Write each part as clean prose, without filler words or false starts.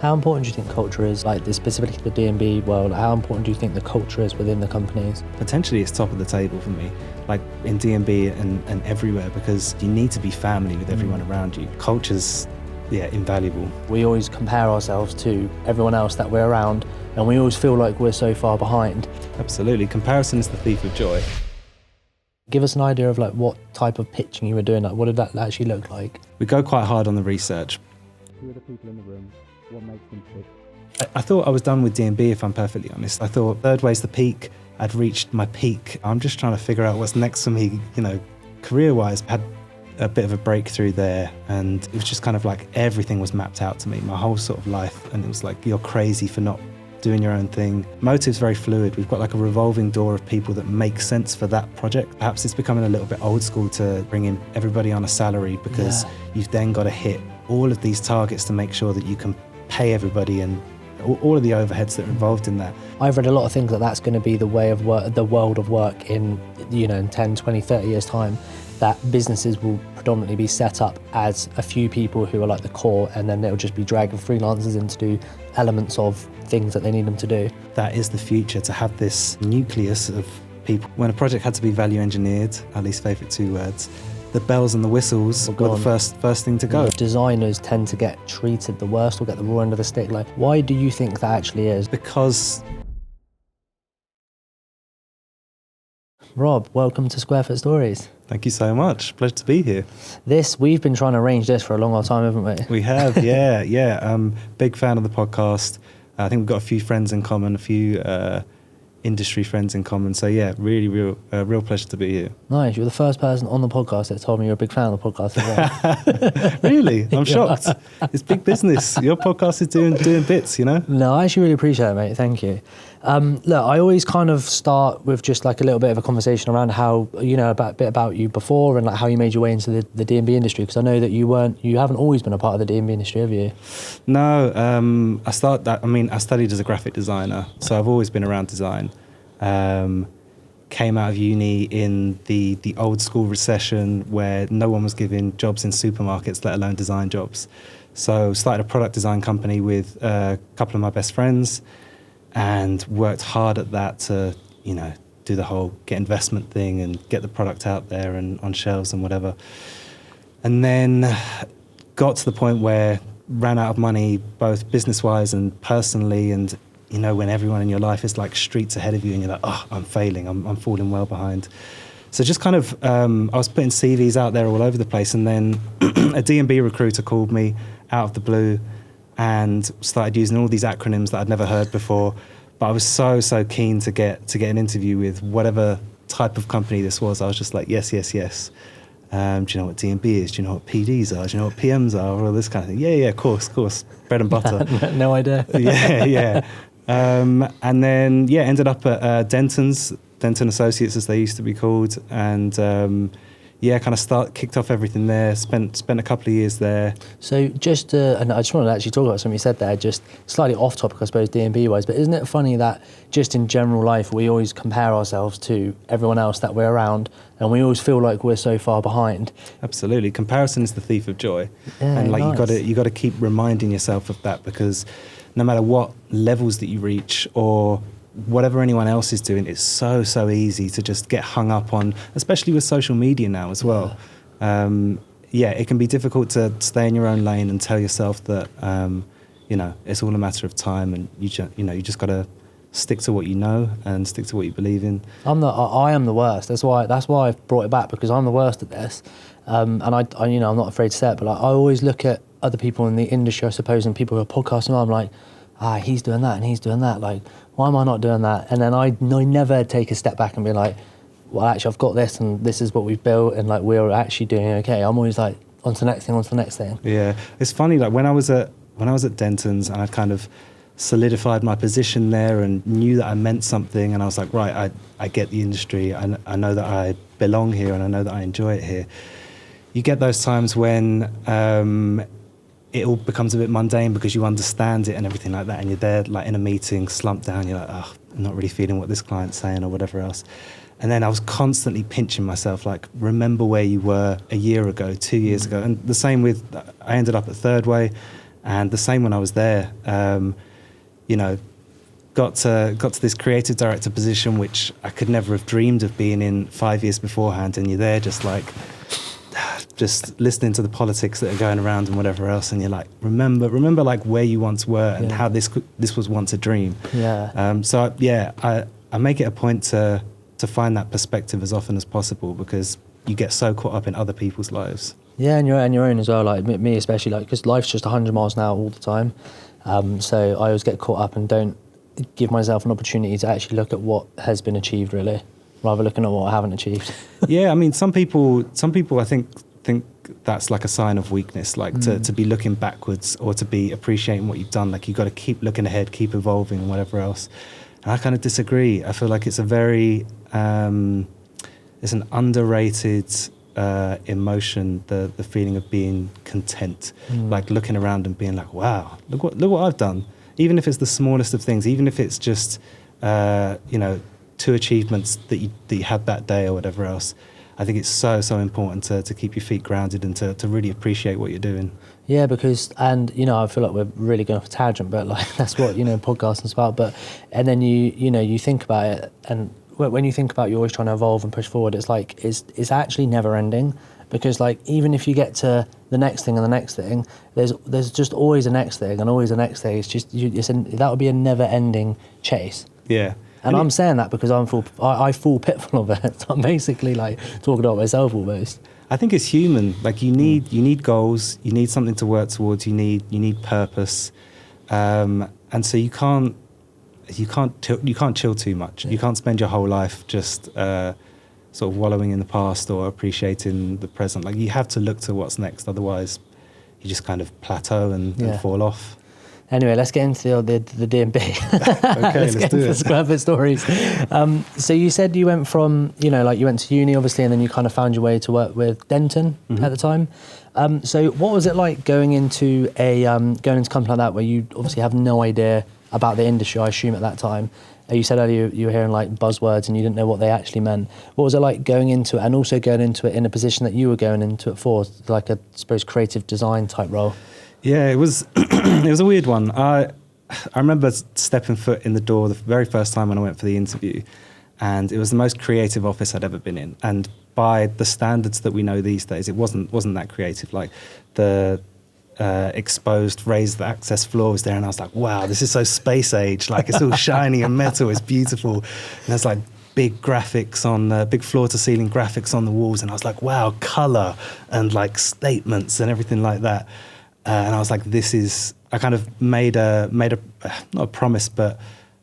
How important do you think culture is, like specifically the D&B world? How important do you think the culture is within the companies? Potentially it's top of the table for me, like in D&B and everywhere, because you need to be family with everyone around you. Culture's, invaluable. We always compare ourselves to everyone else that we're around, and we always feel like we're so far behind. Absolutely, comparison is the thief of joy. Give us an idea of like what type of pitching you were doing, like what did that actually look like? We go quite hard on the research. Who are the people in the room? What makes them tick? I thought I was done with D&B, if I'm perfectly honest. I thought Thirdway's the peak. I'd reached my peak. I'm just trying to figure out what's next for me, career-wise. I had a bit of a breakthrough there, and it was just kind of like everything was mapped out to me, my whole sort of life, and it was like, you're crazy for not doing your own thing. Motive's very fluid. We've got like a revolving door of people that make sense for that project. Perhaps it's becoming a little bit old school to bring in everybody on a salary, because you've then got to hit all of these targets to make sure that you can pay everybody and all of the overheads that are involved in that. I've read a lot of things that that's going to be the way of work, the world of work in, in 10, 20, 30 years time, that businesses will predominantly be set up as a few people who are like the core, and then they'll just be dragging freelancers in to do elements of things that they need them to do. That is the future, to have this nucleus of people. When a project had to be value engineered, our least favourite two words, the bells and the whistles were the first thing to go. Designers tend to get treated the worst or get the raw end of the stick. Like, why do you think that actually is? Because... Rob, welcome to SQFT-Stories. Thank you so much. Pleasure to be here. We've been trying to arrange this for a long time, haven't we? We have, yeah. Big fan of the podcast. I think we've got a few friends in common, a few industry friends in common. So yeah, really, real pleasure to be here. Nice. You're the first person on the podcast that told me you're a big fan of the podcast as well. Really? I'm shocked. It's big business. Your podcast is doing bits, No, I actually really appreciate it, mate. Thank you. Look, I always kind of start with just like a little bit of a conversation around how, a bit about you before and like how you made your way into the D&B industry, because I know that you haven't always been a part of the D&B industry, have you? No, I studied as a graphic designer, so I've always been around design. Came out of uni in the old school recession where no one was giving jobs in supermarkets, let alone design jobs. So started a product design company with a couple of my best friends, and worked hard at that to, do the whole get investment thing and get the product out there and on shelves and whatever. And then got to the point where ran out of money, both business-wise and personally, and when everyone in your life is like streets ahead of you and you're like, oh, I'm failing, I'm falling well behind. So just kind of, I was putting CVs out there all over the place, and then a D&B recruiter called me out of the blue and started using all these acronyms that I'd never heard before. But I was so keen to get an interview with whatever type of company this was. I was just like, yes. Do you know what D&B is? Do you know what PDs are? Do you know what PMs are? All this kind of thing. Yeah, of course. Bread and butter. No idea. Yeah. And then, ended up at Denton Associates, as they used to be called. And kind of kicked off everything there, spent a couple of years there. So and I just wanted to actually talk about something you said there, just slightly off topic, I suppose, D&B wise, but isn't it funny that just in general life, we always compare ourselves to everyone else that we're around, and we always feel like we're so far behind? Absolutely. Comparison is the thief of joy. Yeah, and nice. you got to keep reminding yourself of that, because no matter what levels that you reach or whatever anyone else is doing, it's so easy to just get hung up on, especially with social media now as well. It can be difficult to stay in your own lane and tell yourself that it's all a matter of time, and you just got to stick to what you know and stick to what you believe in. I am the worst. That's why I've brought it back, because I'm the worst at this. And I I'm not afraid to say it, but I always look at other people in the industry, I suppose, and people who are podcasting. I'm like, he's doing that and he's doing that. Like, why am I not doing that? And then I never take a step back and be like, well, actually, I've got this and this is what we've built, and like we're actually doing okay. I'm always like, on to the next thing. Yeah, it's funny. Like when I was at Denton's, and I'd kind of solidified my position there and knew that I meant something, and I was like, right, I get the industry. I know that I belong here, and I know that I enjoy it here. You get those times when it all becomes a bit mundane because you understand it and everything like that, and you're there like in a meeting, slumped down, you're like, oh, I'm not really feeling what this client's saying or whatever else. And then I was constantly pinching myself, like, remember where you were a year ago, 2 years ago. And the same with, I ended up at Thirdway, And the same when I was there, you know, got to this creative director position, which I could never have dreamed of being in 5 years beforehand. And you're there just like, just listening to the politics that are going around and whatever else. And you're like, remember like where you once were and how this was once a dream. Yeah. I make it a point to find that perspective as often as possible, because you get so caught up in other people's lives. Yeah, and your own as well. Like me especially, like, because life's just 100 miles an hour all the time. So I always get caught up and don't give myself an opportunity to actually look at what has been achieved, really, rather looking at what I haven't achieved. Yeah, I mean, some people I think that's like a sign of weakness, like to be looking backwards or to be appreciating what you've done. Like, you've got to keep looking ahead, keep evolving and whatever else. And I kind of disagree. I feel like it's a very, it's an underrated emotion, the feeling of being content, like looking around and being like, wow, look what I've done. Even if it's the smallest of things, even if it's just, 2 achievements that you had that day or whatever else. I think it's so important to keep your feet grounded and to really appreciate what you're doing. Yeah, because, and, I feel like we're really going off a tangent, but like, that's what, podcasting's about. But, and then you think about it, and when you think about you're always trying to evolve and push forward, it's like, it's actually never ending. Because, like, even if you get to the next thing and the next thing, there's just always a next thing and always a next thing. It's just, that would be a never ending chase. Yeah. And I'm saying that because I fall pitfall of it. So I'm basically like talking about myself almost. I think it's human. Like, you need goals, you need something to work towards, you need purpose, and so you can't chill too much. Yeah. You can't spend your whole life just sort of wallowing in the past or appreciating the present. Like, you have to look to what's next, otherwise you just kind of plateau and fall off. Anyway, let's get into the D&B. Okay, let's get into the SQFT-Stories. So you said you went from, you went to uni, obviously, and then you kind of found your way to work with Denton at the time. So what was it like going into a company like that, where you obviously have no idea about the industry, I assume, at that time? You said earlier you were hearing like buzzwords and you didn't know what they actually meant. What was it like going into it, and also going into it in a position that you were going into it for, like a, I suppose, creative design type role? Yeah, it was it was a weird one. I remember stepping foot in the door the very first time when I went for the interview, and it was the most creative office I'd ever been in. And by the standards that we know these days, it wasn't that creative. Like, the exposed raised access floor was there, and I was like, wow, this is so space age. Like, it's all shiny and metal, it's beautiful. And there's like big graphics on big floor to ceiling graphics on the walls, and I was like, wow, color and like statements and everything like that. And I was like, I kind of made a not a promise, but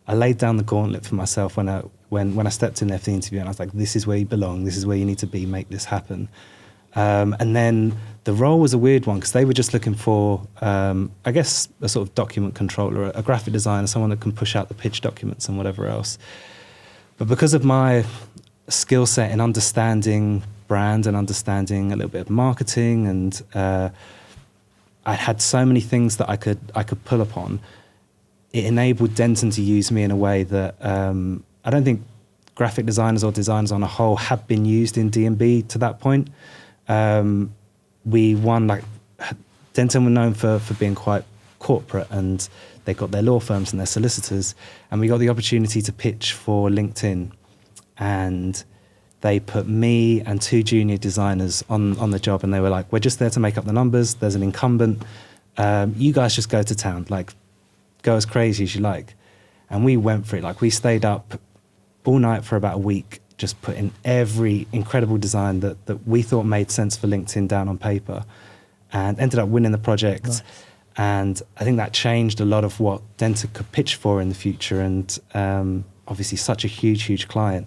I laid down the gauntlet for myself when I stepped in there for the interview, and I was like, this is where you belong, this is where you need to be, make this happen. And then the role was a weird one, because they were just looking for, I guess, a sort of document controller, a graphic designer, someone that can push out the pitch documents and whatever else. But because of my skill set in understanding brand and understanding a little bit of marketing, and I had so many things that I could pull upon, it enabled Denton to use me in a way that I don't think graphic designers or designers on a whole have been used in D&B to that point. We won, like, Denton were known for being quite corporate, and they got their law firms and their solicitors, and we got the opportunity to pitch for LinkedIn, and they put me and 2 junior designers on the job, and they were like, we're just there to make up the numbers, there's an incumbent, you guys just go to town, like, go as crazy as you like. And we went for it. Like, we stayed up all night for about a week, just putting every incredible design that we thought made sense for LinkedIn down on paper, and ended up winning the project. Nice. And I think that changed a lot of what Denton could pitch for in the future, and obviously such a huge client.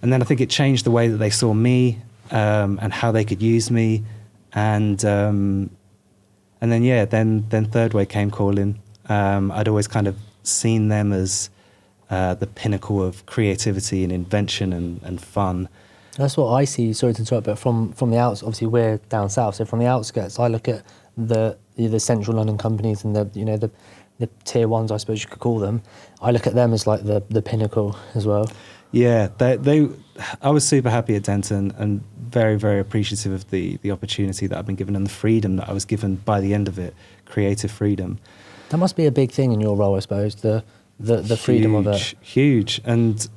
And then I think it changed the way that they saw me, and how they could use me. And then Thirdway came calling. I'd always kind of seen them as the pinnacle of creativity and invention and fun. That's what I see. Sorry to interrupt, but from the outs, obviously we're down south, so from the outskirts, I look at the central London companies and the tier ones, I suppose you could call them. I look at them as like the pinnacle as well. Yeah, I was super happy at Denton and very, very appreciative of the opportunity that I've been given and the freedom that I was given by the end of it, creative freedom. That must be a big thing in your role, I suppose, the freedom of it. Huge. And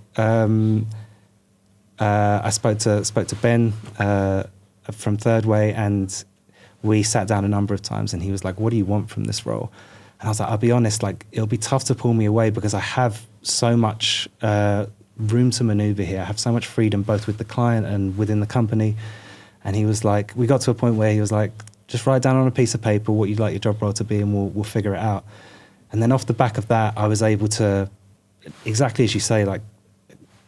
I spoke to Ben from Thirdway, and we sat down a number of times, and he was like, "What do you want from this role?" And I was like, "I'll be honest, like it'll be tough to pull me away because I have so much room to maneuver here. I have so much freedom both with the client and within the company." And he was like, we got to a point where he was like, "Just write down on a piece of paper what you'd like your job role to be, and we'll figure it out." And then off the back of that, I was able to, exactly as you say, like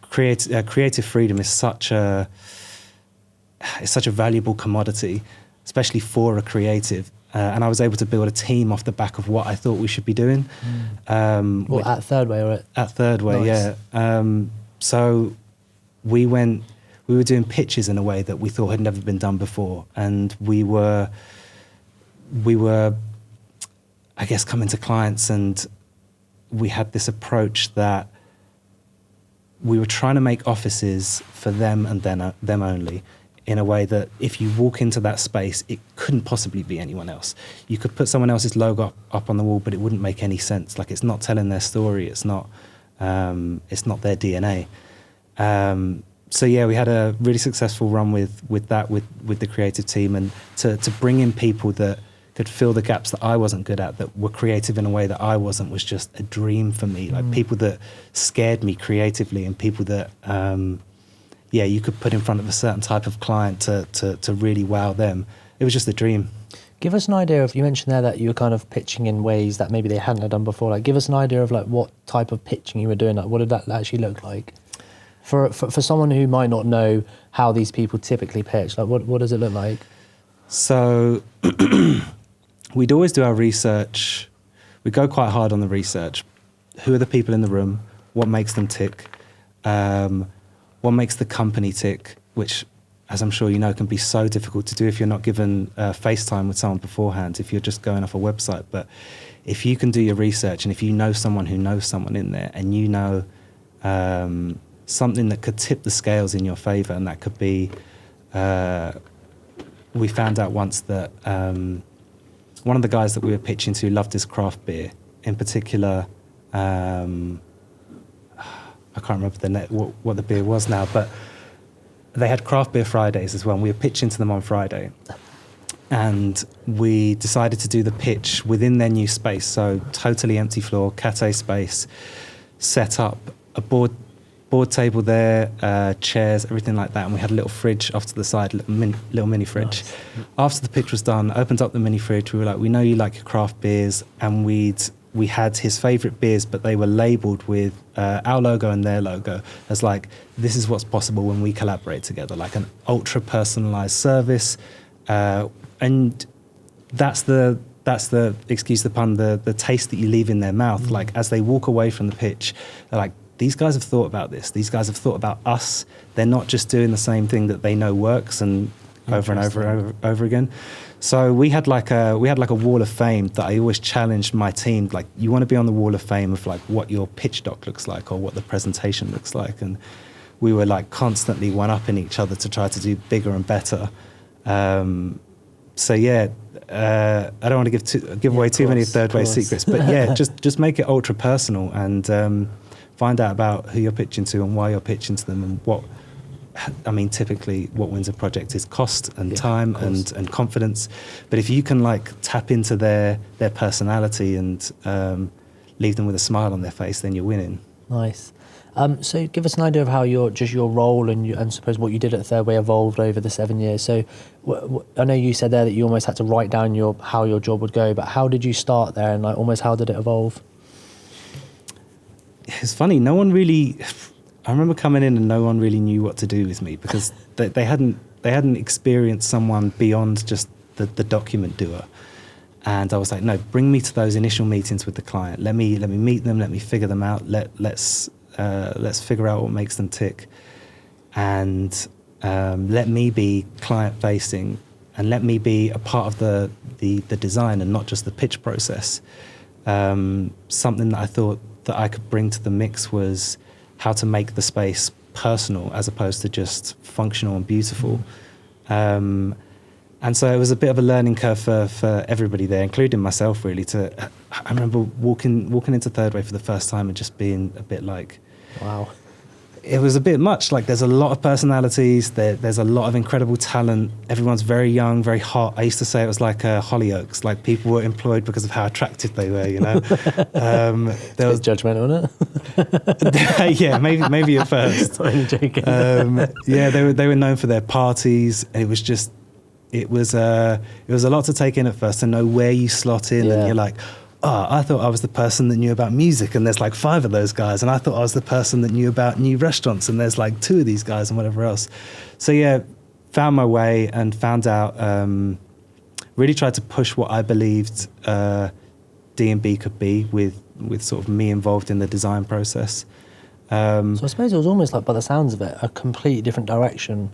creative freedom is such a valuable commodity, especially for a creative. And I was able to build a team off the back of what I thought we should be doing. Well, at Thirdway or at Thirdway, nice. Yeah. So we were doing pitches in a way that we thought had never been done before, and we were, I guess, coming to clients, and we had this approach that we were trying to make offices for them and them only, in a way that if you walk into that space, it couldn't possibly be anyone else. You could put someone else's logo up on the wall, but it wouldn't make any sense. Like, it's not telling their story. It's not their DNA. So yeah, we had a really successful run with the creative team, and to bring in people that could fill the gaps that I wasn't good at, that were creative in a way that I wasn't, was just a dream for me. Like people that scared me creatively, and people that you could put in front of a certain type of client to really wow them. It was just a dream. Give us an idea of, you mentioned there that you were kind of pitching in ways that maybe they hadn't done before. Like, give us an idea of like what type of pitching you were doing. Like, what did that actually look like? For someone who might not know how these people typically pitch, like what does it look like? So we'd always do our research. We go quite hard on the research. Who are the people in the room? What makes them tick? What makes the company tick? Which, as I'm sure you know, can be so difficult to do if you're not given FaceTime with someone beforehand, if you're just going off a website. But if you can do your research, and if you know someone who knows someone in there, and you know something that could tip the scales in your favour, and that could be, we found out once that one of the guys that we were pitching to loved his craft beer. In particular, I can't remember what the beer was now, but they had craft beer Fridays as well, and we were pitching to them on Friday. And we decided to do the pitch within their new space, so totally empty floor, cate space, set up a board table there, chairs, everything like that, and we had a little fridge off to the side, little mini fridge. Nice. After the pitch was done, opened up the mini fridge, we were like, "We know you like your craft beers," and we had his favourite beers, but they were labelled with our logo and their logo as like, this is what's possible when we collaborate together, like an ultra personalised service, and that's the excuse the pun, the taste that you leave in their mouth. Like, as they walk away from the pitch, they're like, these guys have thought about this. These guys have thought about us. They're not just doing the same thing that they know works and over and over again. So we had like a wall of fame that I always challenged my team. Like, you want to be on the wall of fame of like what your pitch doc looks like or what the presentation looks like. And we were like constantly one-upping each other to try to do bigger and better. So yeah, I don't want to give away too many Thirdway secrets, but yeah, just make it ultra personal and find out about who you're pitching to and why you're pitching to them, and what, I mean, typically what wins a project is cost and time and confidence. But if you can like tap into their personality and leave them with a smile on their face, then you're winning. Nice. So give us an idea of how your role and suppose what you did at Thirdway evolved over the 7 years. So I know you said there that you almost had to write down how your job would go, but how did you start there, and like almost how did it evolve? It's funny, no one really, I remember coming in and no one really knew what to do with me, because they hadn't experienced someone beyond just the document doer. And I was like, no, bring me to those initial meetings with the client. Let me meet them, let me figure them out, let's figure out what makes them tick. And let me be client facing, and let me be a part of the design and not just the pitch process. Something that I thought that I could bring to the mix was how to make the space personal as opposed to just functional and beautiful. And so it was a bit of a learning curve for everybody there, including myself, really. I remember walking into Thirdway for the first time and just being a bit like, wow. It was a bit much. Like, there's a lot of personalities. There's a lot of incredible talent. Everyone's very young, very hot. I used to say it was like Hollyoaks. Like, people were employed because of how attractive they were, you know. There was judgmental, wasn't it? Yeah, maybe at first. I'm joking. Yeah, they were known for their parties. And it was a lot to take in at first, to know where you slot in. And you're like, oh, I thought I was the person that knew about music, and there's like 5 of those guys. And I thought I was the person that knew about new restaurants, and there's like 2 of these guys and whatever else. So yeah, found my way and found out, really tried to push what I believed D&B could be with sort of me involved in the design process. So I suppose it was almost like, by the sounds of it, a completely different direction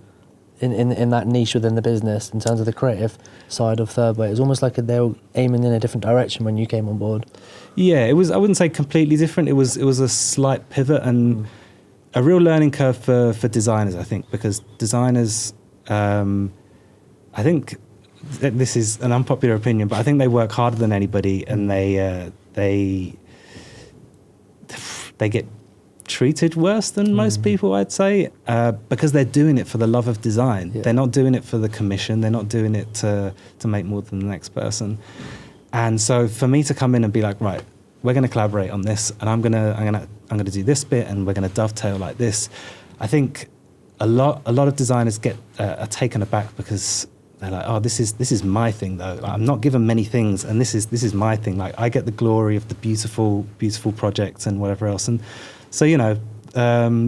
in that niche within the business in terms of the creative side of Thirdway. It was almost like they were aiming in a different direction when you came on board. Yeah, it was. I wouldn't say completely different. It was a slight pivot and a real learning curve for designers, I think, because designers, I think this is an unpopular opinion, but I think they work harder than anybody, and they get treated worse than most people, I'd say, because they're doing it for the love of design. They're not doing it for the commission. They're not doing it to make more than the next person. And so for me to come in and be like, right, we're going to collaborate on this, and I'm gonna do this bit, and we're going to dovetail like this. I think a lot of designers are taken aback because they're like, oh, this is my thing though. Like, I'm not given many things, and this is my thing. Like, I get the glory of the beautiful projects and whatever else. And so, you know,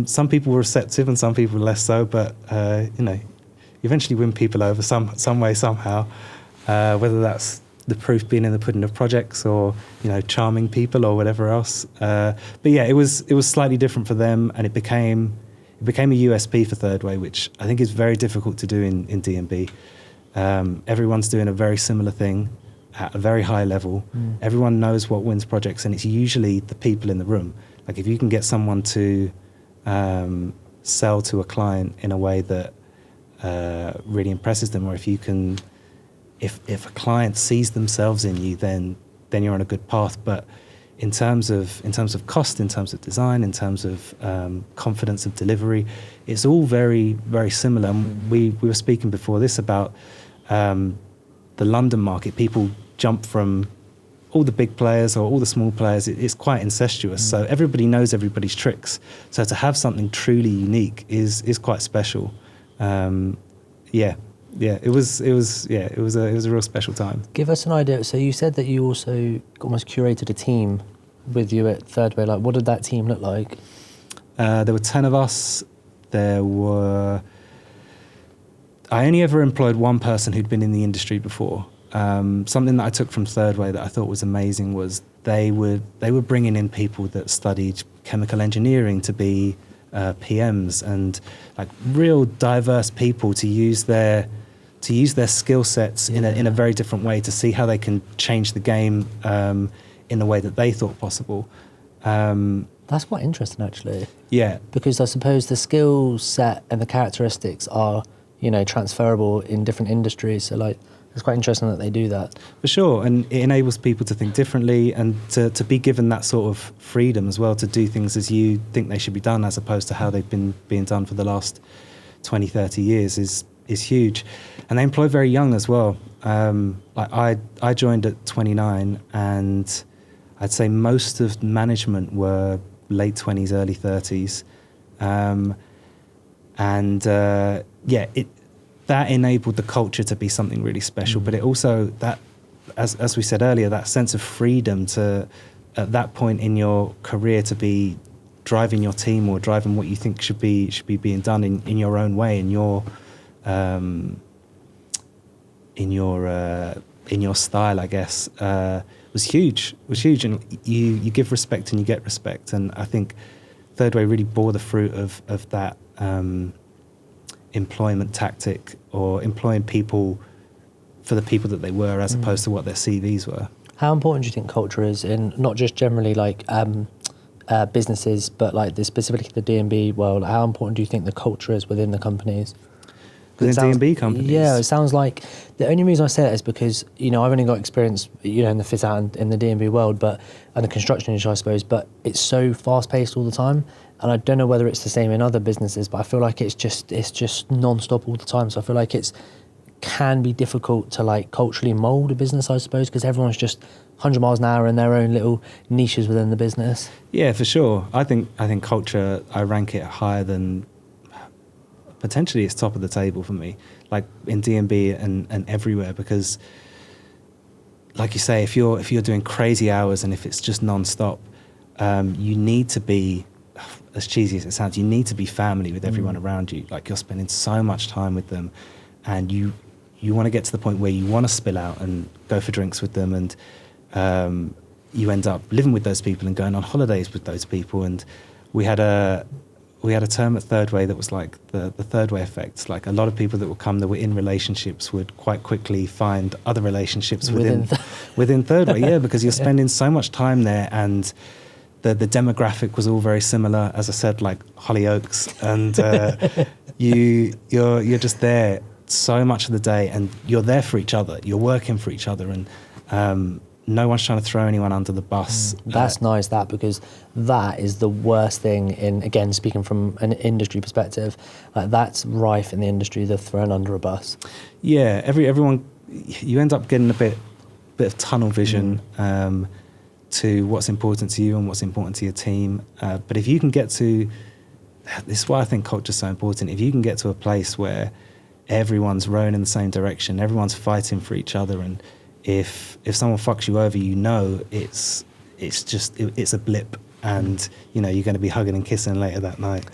some people were receptive and some people less so, but, you know, you eventually win people over some way, somehow, whether that's the proof being in the pudding of projects or, you know, charming people or whatever else. But yeah, it was slightly different for them, and it became a USP for Thirdway, which I think is very difficult to do in D&B. Everyone's doing a very similar thing at a very high level. Everyone knows what wins projects, and it's usually the people in the room. Like, if you can get someone to sell to a client in a way that really impresses them, or if a client sees themselves in you, then you're on a good path. But in terms of cost, in terms of design, in terms of confidence of delivery, it's all very, very similar. And we were speaking before this about the London market. People jump from all the big players or all the small players. It's quite incestuous. So everybody knows everybody's tricks. So to have something truly unique is quite special. It was a real special time. Give us an idea. So you said that you also almost curated a team with you at Thirdway. Like, what did that team look like? There were 10 of us. I only ever employed one person who'd been in the industry before. Something that I took from Thirdway that I thought was amazing was they were bringing in people that studied chemical engineering to be PMs, and like real diverse people to use their skill sets in a very different way, to see how they can change the game in the way that they thought possible. That's quite interesting, actually. Yeah, because I suppose the skill set and the characteristics are, you know, transferable in different industries. So like, it's quite interesting that they do that. For sure, and it enables people to think differently and to be given that sort of freedom as well, to do things as you think they should be done, as opposed to how they've been being done for the last 20, 30 years is huge. And they employ very young as well. Like I joined at 29, and I'd say most of management were late 20s, early 30s. That enabled the culture to be something really special, but it also, that, as we said earlier, that sense of freedom to, at that point in your career, to be driving your team or driving what you think should be being done in your own way, in your style, I guess, was huge. And you give respect and you get respect, and I think Thirdway really bore the fruit of that. Employment tactic, or employing people for the people that they were, as opposed to what their CVs were. How important do you think culture is in not just generally like businesses, but like specifically the D&B world, how important do you think the culture is within the companies? Within D&B companies? Yeah, it sounds like the only reason I say that is because, I've only got experience, in the fit out and in the D&B world, and the construction industry, I suppose, but it's so fast paced all the time. And I don't know whether it's the same in other businesses, but I feel like it's just non-stop all the time. So I feel like can be difficult to like culturally mold a business, I suppose, because everyone's just 100 miles an hour in their own little niches within the business. Yeah, for sure. I think culture, I rank it higher than, potentially it's top of the table for me, like in D&B and everywhere, because like you say, if you're doing crazy hours and if it's just non-stop, you need to be, as cheesy as it sounds, you need to be family with everyone around you. Like, you're spending so much time with them, and you want to get to the point where you want to spill out and go for drinks with them, and you end up living with those people and going on holidays with those people. And we had a term at Thirdway that was like the Thirdway effect. Like, a lot of people that would come that were in relationships would quite quickly find other relationships within Thirdway. Yeah, because you're spending so much time there, and the demographic was all very similar, as I said, like Hollyoaks, and you're just there so much of the day, and you're there for each other. You're working for each other, and no one's trying to throw anyone under the bus. That's nice, because that is the worst thing in, again, speaking from an industry perspective, like that's rife in the industry, they're thrown under a bus. Yeah, everyone, you end up getting a bit of tunnel vision to what's important to you and what's important to your team. But if you can get to, this is why I think culture is so important, if you can get to a place where everyone's rowing in the same direction, everyone's fighting for each other, and if someone fucks you over, it's a blip, and you're going to be hugging and kissing later that night.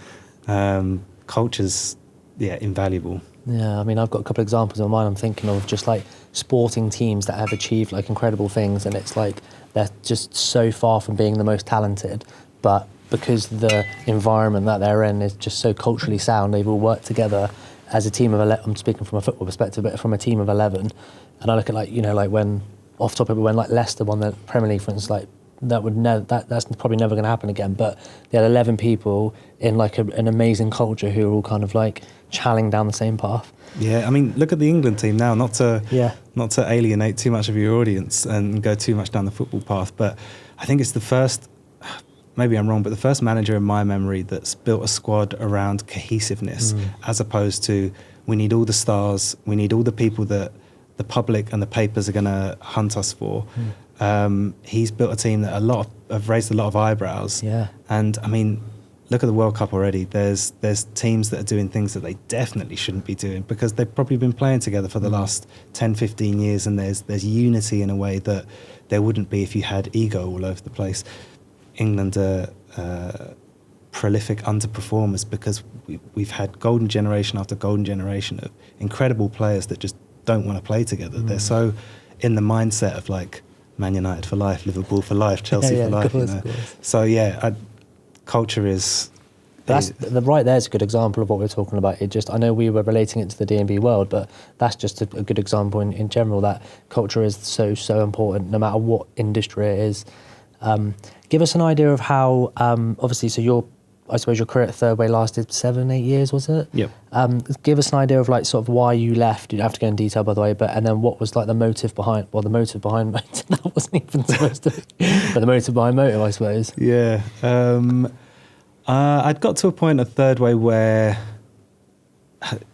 Culture's invaluable. Yeah, I mean, I've got a couple of examples in mind. I'm thinking of just like sporting teams that have achieved like incredible things, and it's like they're just so far from being the most talented, but because the environment that they're in is just so culturally sound, they've all worked together as a team of 11. I'm speaking from a football perspective, but from a team of 11. And I look at like when off topic, when like Leicester won the Premier League, for instance, like that's probably never going to happen again. But they had 11 people in like an amazing culture who are all kind of like channeling down the same path. Yeah, I mean, look at the England team now. Not to alienate too much of your audience and go too much down the football path, but I think it's the first. Maybe I'm wrong, but the first manager in my memory that's built a squad around cohesiveness, as opposed to we need all the stars, we need all the people that the public and the papers are going to hunt us for. He's built a team that have raised a lot of eyebrows. Yeah. And I mean, look at the World Cup already. There's teams that are doing things that they definitely shouldn't be doing because they've probably been playing together for the last 10, 15 years, and there's unity in a way that there wouldn't be if you had ego all over the place. England are prolific underperformers because we've had golden generation after golden generation of incredible players that just don't want to play together. They're so in the mindset of like Man United for life, Liverpool for life, Chelsea for life. Of course. So culture is... right there's a good example of what we're talking about. I know we were relating it to the D&B world, but that's just a good example in general, that culture is so important no matter what industry it is. Give us an idea of how, obviously, so I suppose your career at Thirdway lasted 7-8 years, was it? Yep. Give us an idea of like sort of why you left. You don't have to go in detail, by the way, and then what was like the motive behind that wasn't even supposed to be, but the motive behind Motive, I suppose. Yeah. I'd got to a point at Thirdway where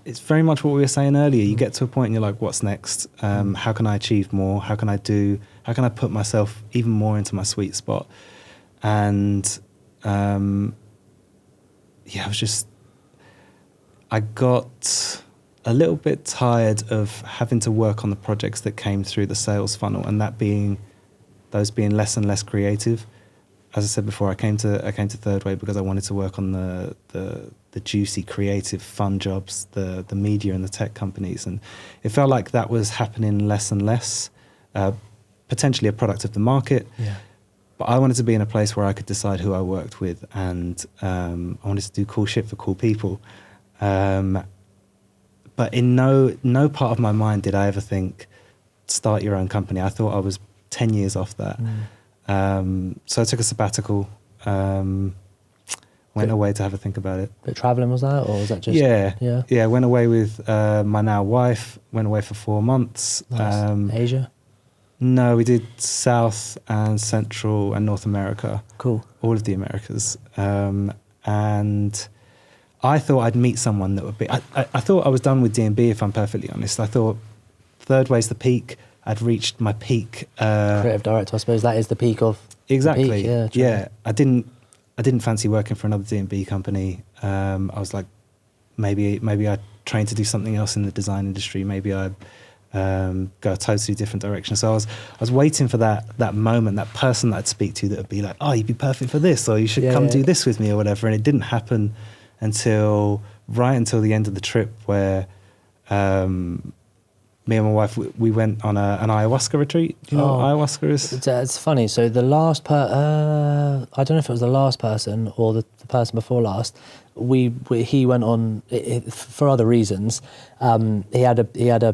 it's very much what we were saying earlier. You get to a point and you're like, what's next? How can I achieve more? How can I put myself even more into my sweet spot? And I got a little bit tired of having to work on the projects that came through the sales funnel, and those being less and less creative. As I said before, I came to Thirdway because I wanted to work on the juicy, creative, fun jobs, the media and the tech companies, and it felt like that was happening less and less. Potentially a product of the market. Yeah. But I wanted to be in a place where I could decide who I worked with, and I wanted to do cool shit for cool people. But in no part of my mind did I ever think, start your own company. I thought I was 10 years off that. So I took a sabbatical. Went away to have a think about it. Bit travelling, was that, or was that just? Yeah. Went away with my now wife. Went away for 4 months. Nice. Asia. No, we did South and Central and North America. Cool. All of the Americas. And I thought I'd meet someone that would be... I thought I was done with D&B, if I'm perfectly honest. I thought Thirdway's the peak. I'd reached my peak. Creative director, I suppose that is the peak of... Exactly. The peak. Yeah. I didn't fancy working for another D&B company. I was like, maybe I train to do something else in the design industry. Maybe I go a totally different direction. So I was waiting for that moment, that person that I'd speak to that would be like, oh, you'd be perfect for this, or you should come do this with me or whatever. And it didn't happen until the end of the trip, where me and my wife, we went on an ayahuasca retreat. Do you know what ayahuasca is? It's funny. So the last I don't know if it was the last person or the person before last. He went on for other reasons. He had a bit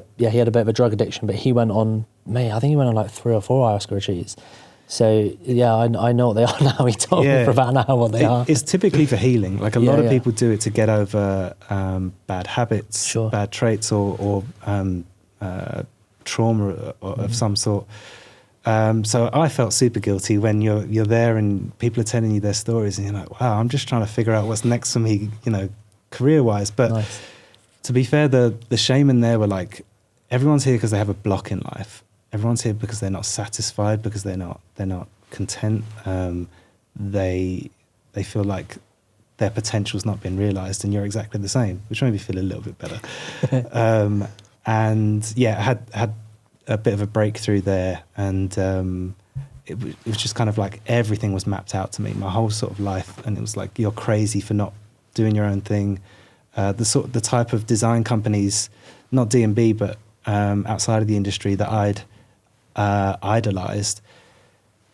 of a drug addiction, but he went on. I think he went on like 3 or 4 ayahuasca retreats. So yeah, I know what they are now. He told me for about an hour what they are. It's typically for healing. Like a lot of people do it to get over bad habits, bad traits, or trauma of some sort. So I felt super guilty when you're there and people are telling you their stories, and you're like, wow, I'm just trying to figure out what's next for me, career-wise. But to be fair, the shaman there were like, everyone's here because they have a block in life. Everyone's here because they're not satisfied, because they're not content. They feel like their potential's not been realised, and you're exactly the same, which made me feel a little bit better. And yeah, I had a bit of a breakthrough there, and it was just kind of like everything was mapped out to me, my whole sort of life, and it was like, you're crazy for not doing your own thing. The type of design companies, not D&B, but outside of the industry that I'd idolized,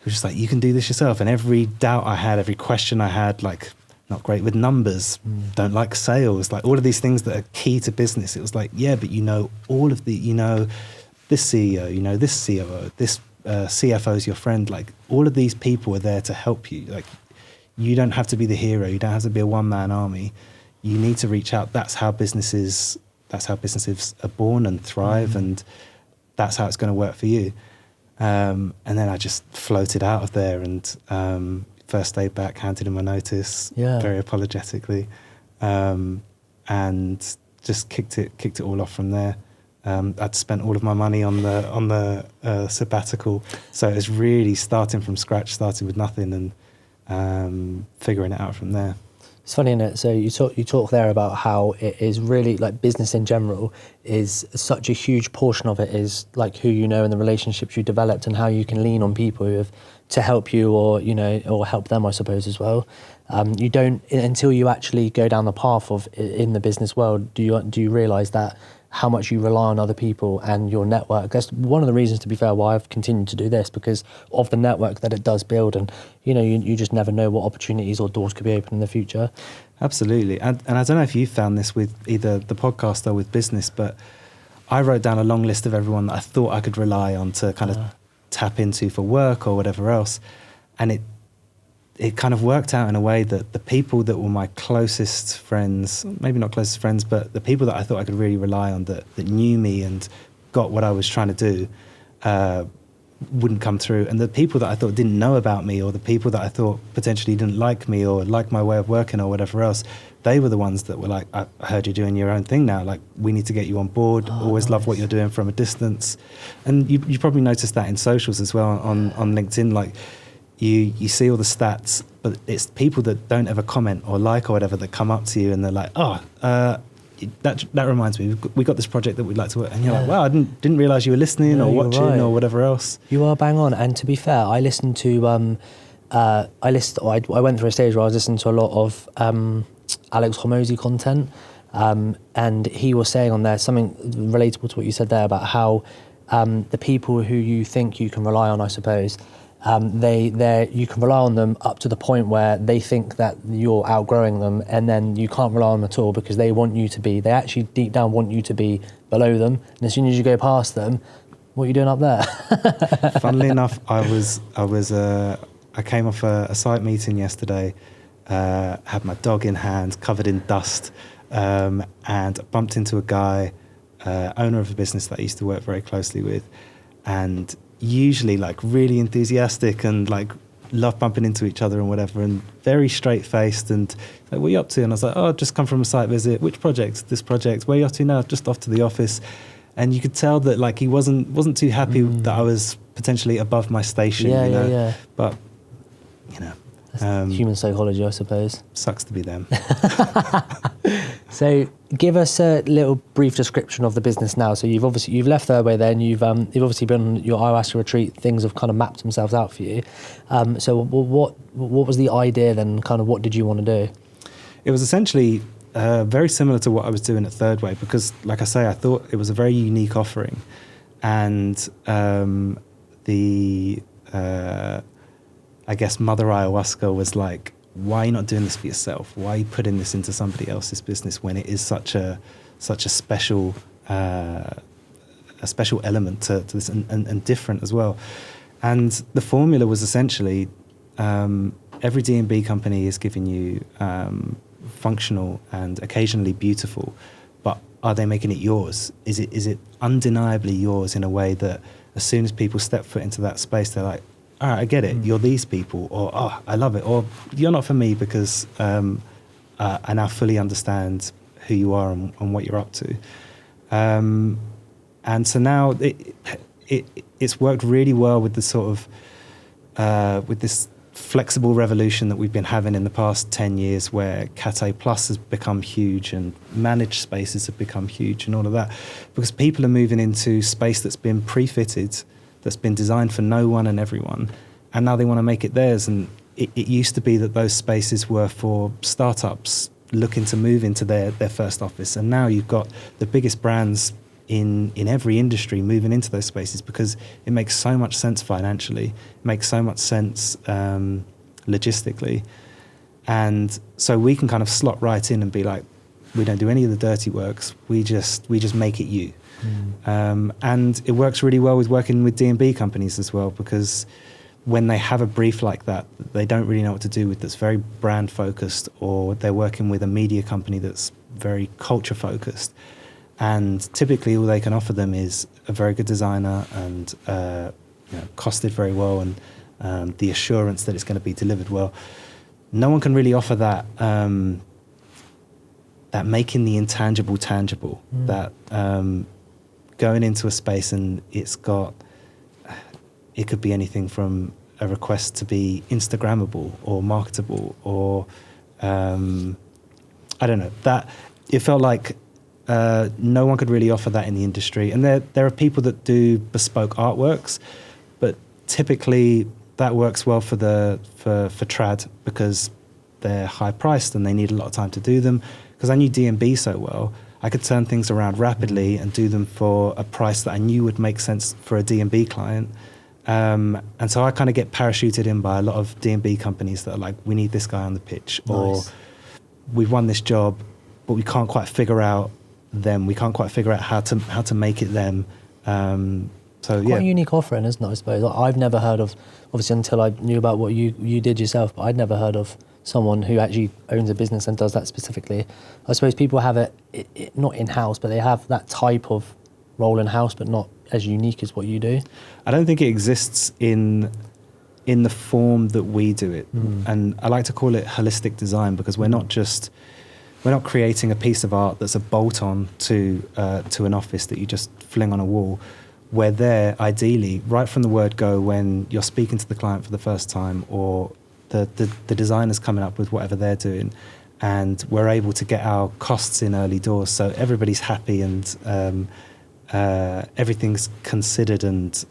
it was just like, you can do this yourself. And every doubt I had, every question I had, like, not great with numbers, don't like sales, like all of these things that are key to business. It was like, yeah, but all of the, this CEO, this COO, this CFO is your friend. Like all of these people are there to help you. Like you don't have to be the hero. You don't have to be a one-man army. You need to reach out. That's how businesses are born and thrive, and that's how it's going to work for you. And then I just floated out of there, and first day back, handed in my notice very apologetically, and just kicked it all off from there. I'd spent all of my money on the sabbatical, so it was really starting from scratch, starting with nothing, and figuring it out from there. It's funny, isn't it? So you talk there about how it is really like business in general is such a huge portion of it is like who you know and the relationships you developed, and how you can lean on people who have to help you, or help them, I suppose, as well. You don't, until you actually go down the path of in the business world, do you realise that how much you rely on other people and your network. That's one of the reasons, to be fair, why I've continued to do this, because of the network that it does build. And, you just never know what opportunities or doors could be open in the future. Absolutely. And I don't know if you found this with either the podcast or with business, but I wrote down a long list of everyone that I thought I could rely on to kind of tap into for work or whatever else. And it kind of worked out in a way that the people that were my closest friends, maybe not closest friends, but the people that I thought I could really rely on, that knew me and got what I was trying to do, wouldn't come through. And the people that I thought didn't know about me, or the people that I thought potentially didn't like me or like my way of working or whatever else, they were the ones that were like, I heard you're doing your own thing now. Like, we need to get you on board. Always love what you're doing from a distance. And you probably noticed that in socials as well, on LinkedIn. Like, you see all the stats, but it's people that don't ever comment or like or whatever that come up to you and they're like, that reminds me, we got this project that we'd like to work. And you're like, wow, I didn't realise you were listening or watching or whatever else. You are bang on. And to be fair, I listened to, I went through a stage where I was listening to a lot of Alex Hormozy content, and he was saying on there something relatable to what you said there about how the people who you think you can rely on, I suppose, you can rely on them up to the point where they think that you're outgrowing them, and then you can't rely on them at all because they actually deep down want you to be below them. And as soon as you go past them, what are you doing up there? Funnily enough, I was I came off a site meeting yesterday, had my dog in hand, covered in dust, and bumped into a guy, owner of a business that I used to work very closely with, and usually like really enthusiastic and like love bumping into each other and whatever, and very straight-faced, and like, what are you up to? And I was like, oh, I've just come from a site visit. Which project? This project. Where are you off to now? Just off to the office. And you could tell that like he wasn't too happy that I was potentially above my station. Yeah. But you know, human psychology, I suppose. Sucks to be them. So give us a little brief description of the business now. So you've left Thirdway, then you've obviously been on your ayahuasca retreat. Things have kind of mapped themselves out for you. So what was the idea then? Kind of what did you want to do? It was essentially very similar to what I was doing at Thirdway, because like I say, I thought it was a very unique offering, and I guess Mother Ayahuasca was like, why are you not doing this for yourself? Why are you putting this into somebody else's business when it is such a special element to this, and different as well? And the formula was essentially every D&B company is giving you functional and occasionally beautiful, but are they making it yours? Is it undeniably yours in a way that as soon as people step foot into that space, they're like, all right, I get it. You're these people, or oh, I love it, or you're not for me because I now fully understand who you are and what you're up to. And so now it's worked really well with the sort of with this flexible revolution that we've been having in the past 10 years, where Cat A Plus has become huge and managed spaces have become huge and all of that, because people are moving into space that's been pre-fitted, that's been designed for no one and everyone, and now they want to make it theirs. And it used to be that those spaces were for startups looking to move into their first office, and now you've got the biggest brands in every industry moving into those spaces because it makes so much sense financially, it makes so much sense logistically, and so we can kind of slot right in and be like, we don't do any of the dirty works, we just make it you. And it works really well with working with D&B companies as well, because when they have a brief like that they don't really know what to do with, that's very brand focused, or they're working with a media company that's very culture focused, and typically all they can offer them is a very good designer and costed very well, and the assurance that it's going to be delivered well. No one can really offer that that making the intangible tangible, that going into a space and it could be anything from a request to be Instagrammable or marketable, or I don't know, that it felt like no one could really offer that in the industry. And there are people that do bespoke artworks, but typically that works well for trad because they're high priced and they need a lot of time to do them. Because I knew D&B so well, I could turn things around rapidly and do them for a price that I knew would make sense for a D&B client. And so I kind of get parachuted in by a lot of D&B companies that are like, we need this guy on the pitch, or we've won this job, but we can't quite figure out them. We can't quite figure out how to make it them. Quite a unique offering, isn't it, I suppose? I've never heard of, obviously until I knew about what you did yourself, but I'd never heard of someone who actually owns a business and does that specifically. I suppose people have it not in-house, but they have that type of role in-house, but not as unique as what you do. I don't think it exists in the form that we do it. And I like to call it holistic design, because we're not creating a piece of art that's a bolt-on to an office that you just fling on a wall. We're there, ideally, right from the word go, when you're speaking to the client for the first time, or the designer's coming up with whatever they're doing, and we're able to get our costs in early doors, so everybody's happy and everything's considered and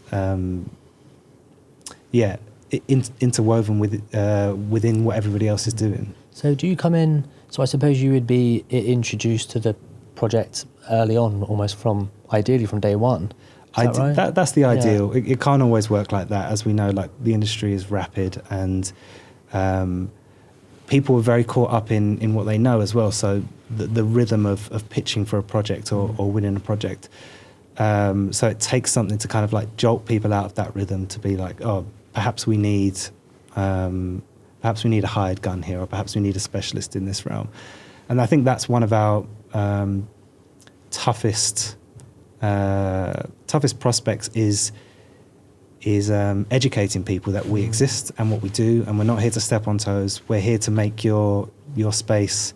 interwoven within what everybody else is doing. So do you come in, so I suppose you would be introduced to the project early on, almost ideally from day one? Right? That's the ideal. Yeah. It can't always work like that. As we know, like the industry is rapid, and people are very caught up in what they know as well. So the rhythm of pitching for a project or winning a project. So it takes something to kind of like jolt people out of that rhythm, to be like, oh, perhaps we need Perhaps we need a hired gun here, or perhaps we need a specialist in this realm. And I think that's one of our toughest prospects is educating people that we exist and what we do, and we're not here to step on toes. We're here to make your space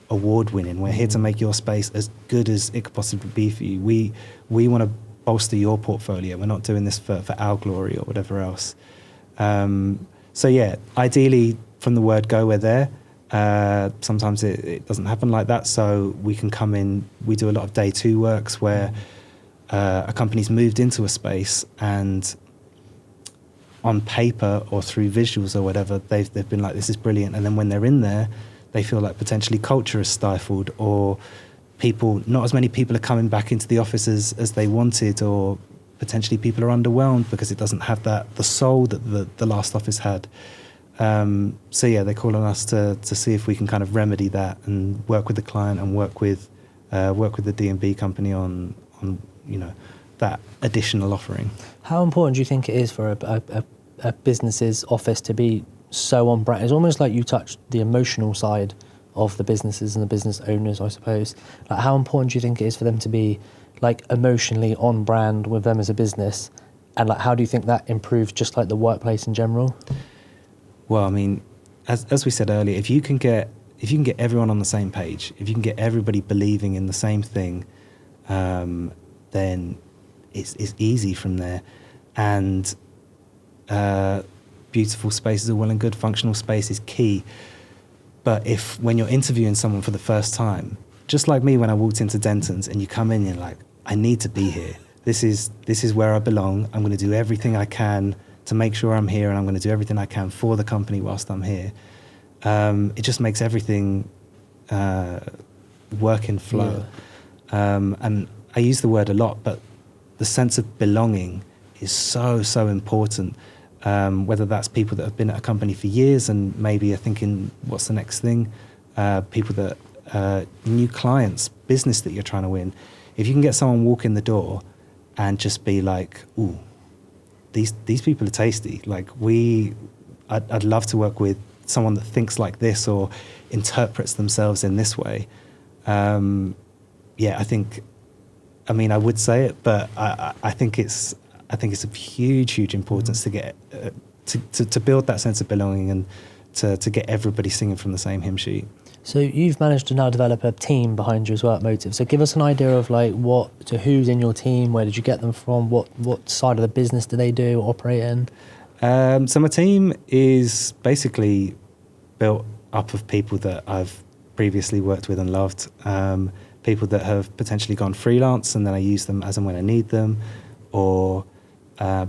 award-winning. We're here to make your space as good as it could possibly be for you. We want to bolster your portfolio. We're not doing this for our glory or whatever else. So yeah, ideally from the word go, we're there. Sometimes it doesn't happen like that, so we can come in. We do a lot of day two works where a company's moved into a space, and on paper or through visuals or whatever, they've been like, this is brilliant. And then when they're in there, they feel like potentially culture is stifled, or not as many people are coming back into the office as they wanted, or potentially people are underwhelmed because it doesn't have the soul that the last office had. So yeah, they call on us to see if we can kind of remedy that and work with the client and work with the D&B company on that additional offering. How important do you think it is for a business's office to be so on brand? It's almost like you touched the emotional side of the businesses and the business owners, I suppose. Like, how important do you think it is for them to be like emotionally on brand with them as a business? And like, how do you think that improves just like the workplace in general? Well, I mean, as we said earlier, if you can get everyone on the same page, if you can get everybody believing in the same thing, then it's easy from there. And beautiful spaces are well and good. Functional space is key. But when you're interviewing someone for the first time, just like me when I walked into Denton's, and you come in and you're like, I need to be here. This is where I belong. I'm going to do everything I can to make sure I'm here, and I'm going to do everything I can for the company whilst I'm here. It just makes everything work in flow. Yeah. And I use the word a lot, but the sense of belonging is so important. Whether that's people that have been at a company for years and maybe are thinking, what's the next thing? People that, new clients, business that you're trying to win. If you can get someone walk in the door and just be like, ooh, these people are tasty. Like I'd love to work with someone that thinks like this or interprets themselves in this way. Yeah, I would say it, but I think it's of huge importance to get to build that sense of belonging and to get everybody singing from the same hymn sheet. So you've managed to now develop a team behind you as well at Motive. So give us an idea of like who's in your team, where did you get them from, what side of the business do they do or operate in? So my team is basically built up of people that I've previously worked with and loved, people that have potentially gone freelance and then I use them as and when I need them, or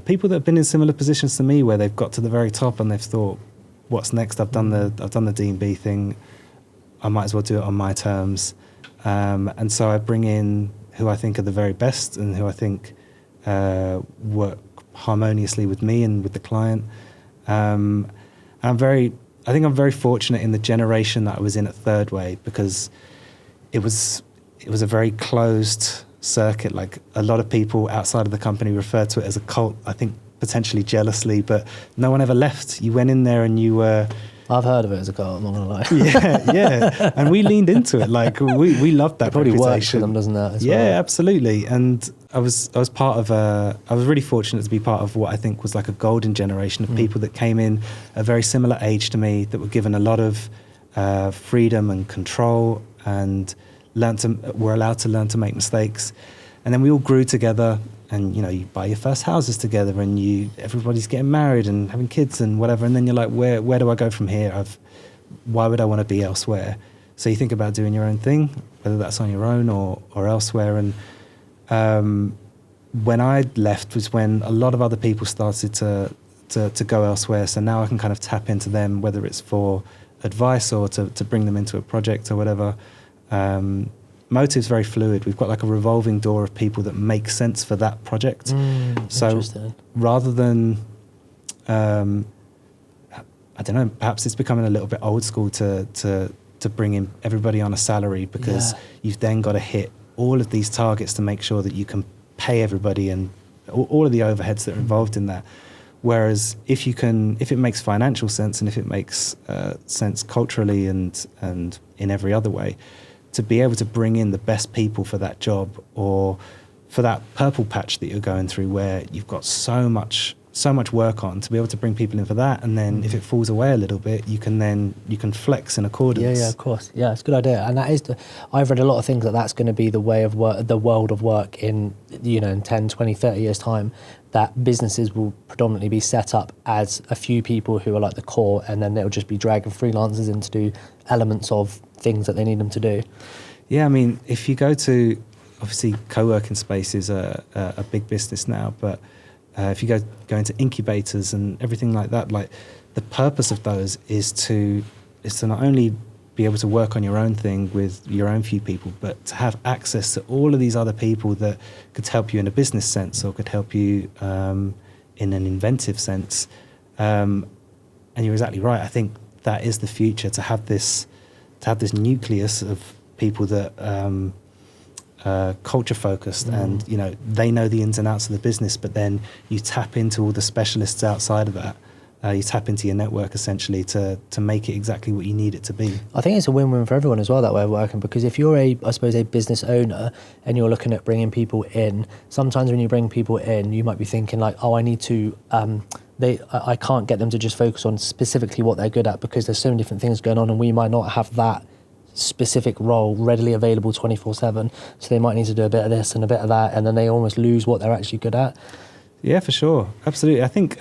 people that have been in similar positions to me where they've got to the very top and they've thought, what's next? I've done the D&B thing. I might as well do it on my terms. And so I bring in who I think are the very best and who I think work harmoniously with me and with the client. I think I'm very fortunate in the generation that I was in at Thirdway, because it was a very closed circuit. Like, a lot of people outside of the company referred to it as a cult, I think potentially jealously, but no one ever left. You went in there and you were... I've heard of it as a cult, I'm not going to lie. Yeah. And we leaned into it. Like, we loved that probably reputation. Works for them, doesn't that? Yeah, well? Absolutely. And I was part of I was really fortunate to be part of what I think was like a golden generation of people that came in a very similar age to me, that were given a lot of freedom and control, and were allowed to learn to make mistakes. And then we all grew together, and you buy your first houses together, and everybody's getting married and having kids and whatever, and then you're like, where do I go from here? Why would I want to be elsewhere? So you think about doing your own thing, whether that's on your own or elsewhere. And when I left was when a lot of other people started to go elsewhere. So now I can kind of tap into them, whether it's for advice or to bring them into a project or whatever. Motive's very fluid. We've got like a revolving door of people that make sense for that project. So rather than, I don't know, perhaps it's becoming a little bit old school to bring in everybody on a salary, because you've then got to hit all of these targets to make sure that you can pay everybody and all of the overheads that are involved in that. Whereas if it makes financial sense and if it makes sense culturally and in every other way, to be able to bring in the best people for that job or for that purple patch that you're going through where you've got so much work on, to be able to bring people in for that, and then if it falls away a little bit, you can flex in accordance. Yeah, of course. Yeah, it's a good idea. And that is, I've read a lot of things that's going to be the way of work, the world of work in 10, 20, 30 years time, that businesses will predominantly be set up as a few people who are like the core, and then they'll just be dragging freelancers in to do elements of things that they need them to do. Yeah, I mean, if you go to, obviously co-working spaces are a big business now, but if you go into incubators and everything like that, like the purpose of those is to not only be able to work on your own thing with your own few people, but to have access to all of these other people that could help you in a business sense or could help you in an inventive sense. And you're exactly right. I think that is the future, to have this nucleus of people that culture focused and they know the ins and outs of the business, but then you tap into all the specialists outside of that. You tap into your network essentially to make it exactly what you need it to be. I think it's a win-win for everyone as well, that way of working, because if you're a business owner and you're looking at bringing people in, sometimes when you bring people in, you might be thinking like, oh, I need to, I can't get them to just focus on specifically what they're good at because there's so many different things going on and we might not have that specific role readily available 24/7, so they might need to do a bit of this and a bit of that, and then they almost lose what they're actually good at. Yeah, for sure, absolutely. I think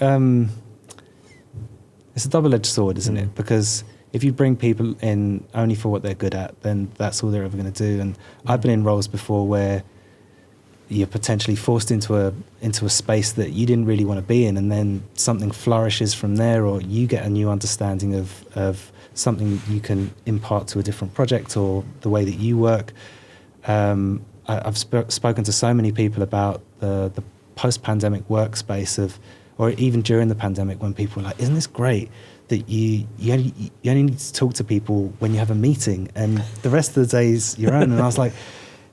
it's a double-edged sword, isn't it? Because if you bring people in only for what they're good at, then that's all they're ever going to do. And I've been in roles before where you're potentially forced into a space that you didn't really want to be in, and then something flourishes from there, or you get a new understanding of something you can impart to a different project or the way that you work. I've spoken to so many people about the post-pandemic workspace or even during the pandemic, when people were like, isn't this great that you only need to talk to people when you have a meeting and the rest of the day is your own? And I was like,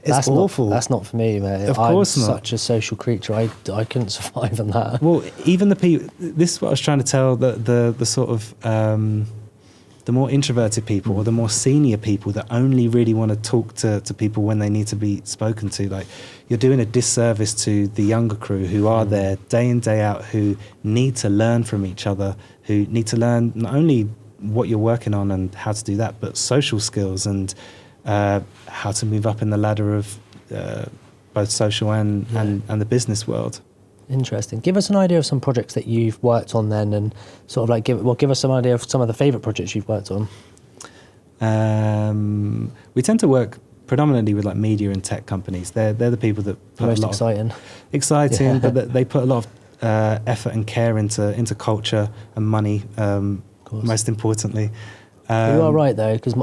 it's awful. That's not for me, mate. Of course I'm not. Such a social creature. I couldn't survive on that. Well, even the people, this is what I was trying to tell, the sort of the more introverted people or the more senior people that only really want to talk to people when they need to be spoken to, like, you're doing a disservice to the younger crew who are there day in, day out, who need to learn from each other, who need to learn not only what you're working on and how to do that, but social skills and how to move up in the ladder of both social and the business world. Interesting. Give us an idea of some projects that you've worked on then, and sort of like give us some idea of some of the favourite projects you've worked on. We tend to work predominantly with like media and tech companies. They're the people that put Most a lot exciting, Yeah. but they put a lot of effort and care into culture and money. Most importantly. You are right though, because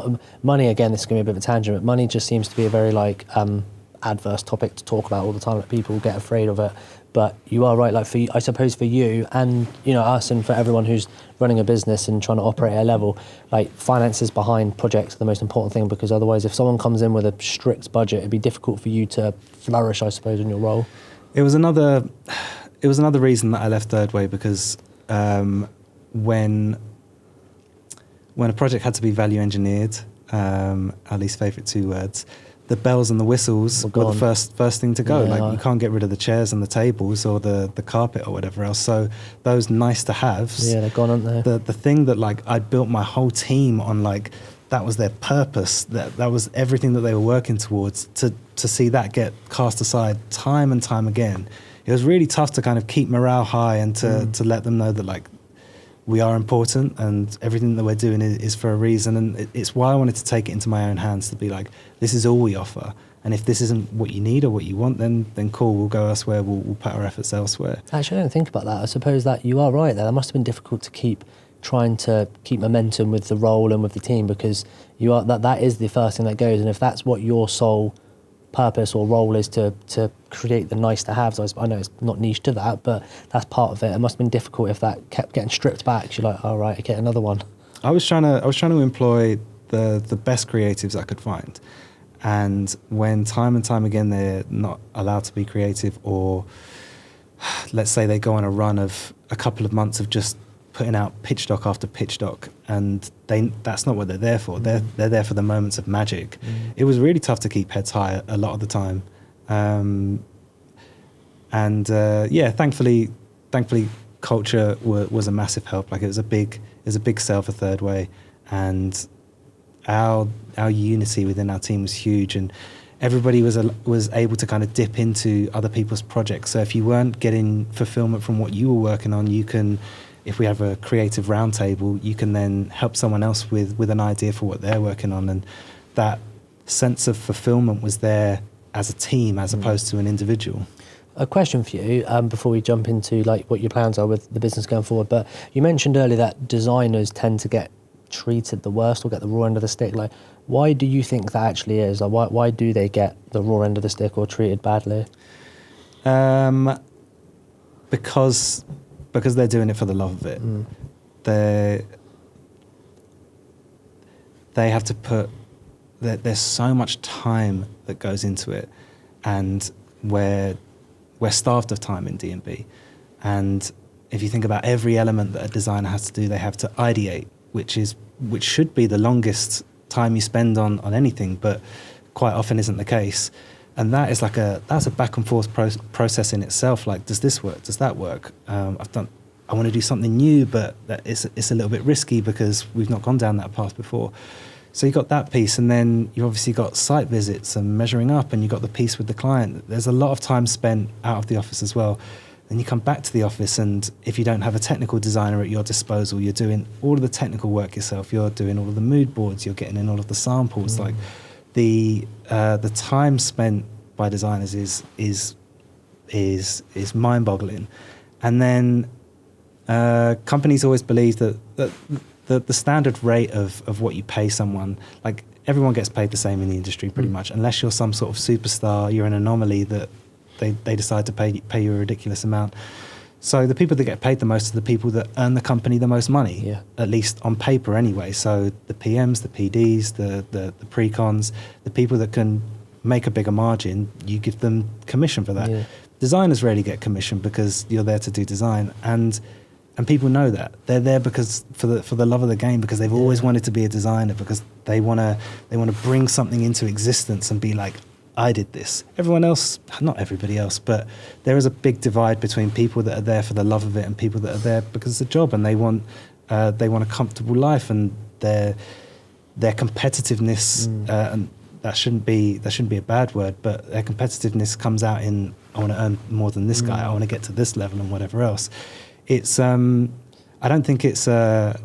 money, again, this is going to be a bit of a tangent, but money just seems to be a very adverse topic to talk about all the time. Like, people get afraid of it. But you are right, like I suppose for you and us and for everyone who's running a business and trying to operate at a level, like finances behind projects are the most important thing, because otherwise if someone comes in with a strict budget, it'd be difficult for you to flourish, I suppose, in your role. It was another reason that I left Thirdway, because when a project had to be value engineered, our least favourite two words, the bells and the whistles were the first thing to go. Yeah. Like, you can't get rid of the chairs and the tables or the carpet or whatever else. So those nice to haves. Yeah, they're gone, aren't they? The thing that I'd built my whole team on, that was their purpose. That was everything that they were working towards. To see that get cast aside time and time again, it was really tough to kind of keep morale high and to let them know that we are important and everything that we're doing is for a reason. And it's why I wanted to take it into my own hands, to be like, this is all we offer. And if this isn't what you need or what you want, then cool, we'll go elsewhere. We'll put our efforts elsewhere. Actually, I don't think about that. I suppose that you are right there. That must have been difficult to trying to keep momentum with the role and with the team, because that is the first thing that goes. And if that's what your sole purpose or role is, to create the nice to haves, I know it's not niche to that, but that's part of it. It must have been difficult if that kept getting stripped back. You're like, all right, I get another one. I was trying to employ the best creatives I could find, and when time and time again they're not allowed to be creative, or let's say they go on a run of a couple of months of just putting out pitch doc after pitch doc, and that's not what they're there for. They're there for the moments of magic. It was really tough to keep heads high a lot of the time. Thankfully culture was a massive help. Like it was a big sell for Thirdway, and our unity within our team was huge, and everybody was able to kind of dip into other people's projects. So if you weren't getting fulfillment from what you were working on, you can, if we have a creative roundtable, you can then help someone else with an idea for what they're working on, and that sense of fulfillment was there as a team as opposed to an individual. A question for you before we jump into like what your plans are with the business going forward. But you mentioned earlier that designers tend to get treated the worst or get the raw end of the stick. Like, why do you think that actually is? Like, why do they get the raw end of the stick or treated badly? Because they're doing it for the love of it. They have to put. There's so much time that goes into it, and we're starved of time in D&B. And if you think about every element that a designer has to do, they have to ideate, which should be the longest time you spend on anything, but quite often isn't the case. And that is that's a back and forth process in itself. Like, does this work? Does that work? I want to do something new, but it's a little bit risky because we've not gone down that path before. So you got that piece, and then you've obviously got site visits and measuring up, and you got the piece with the client. There's a lot of time spent out of the office as well. Then you come back to the office, and if you don't have a technical designer at your disposal, you're doing all of the technical work yourself. You're doing all of the mood boards. You're getting in all of the samples. Like the time spent by designers is mind-boggling. And then companies always believe that the standard rate of what you pay someone, like everyone gets paid the same in the industry pretty much, unless you're some sort of superstar, you're an anomaly that they decide to pay you a ridiculous amount. So the people that get paid the most are the people that earn the company the most money, at least on paper anyway. So the PMs, the PDs, the pre-cons, the people that can make a bigger margin, you give them commission for that. Designers rarely get commission because you're there to do design, and people know that they're there because for the love of the game, because they've always wanted to be a designer, because they want to bring something into existence and be like, I did this. Everyone else, not everybody else, but there is a big divide between people that are there for the love of it and people that are there because it's a job and they want a comfortable life, and their competitiveness, and that shouldn't be a bad word, but their competitiveness comes out in, I want to earn more than this guy, I want to get to this level and whatever else. It's I don't think it's a